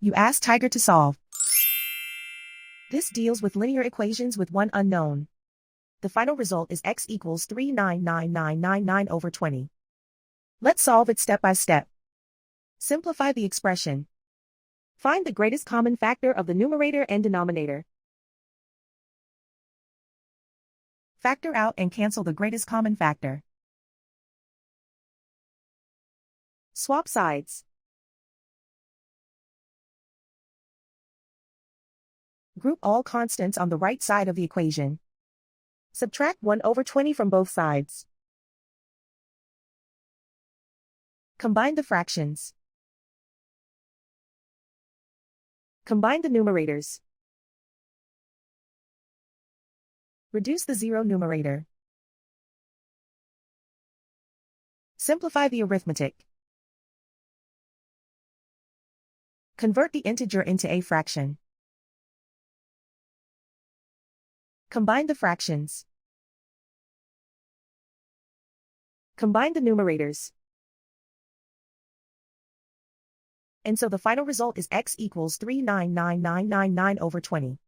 You ask Tiger to solve. This deals with linear equations with one unknown. The final result is x equals 3999999 over 20. Let's solve it step by step. Simplify the expression. Find the greatest common factor of the numerator and denominator. Factor out and cancel the greatest common factor. Swap sides. Group all constants on the right side of the equation. Subtract 1 over 20 from both sides. Combine the fractions. Combine the numerators. Reduce the zero numerator. Simplify the arithmetic. Convert the integer into a fraction. Combine the fractions. Combine the numerators. And so the final result is x equals 3999999 over 20.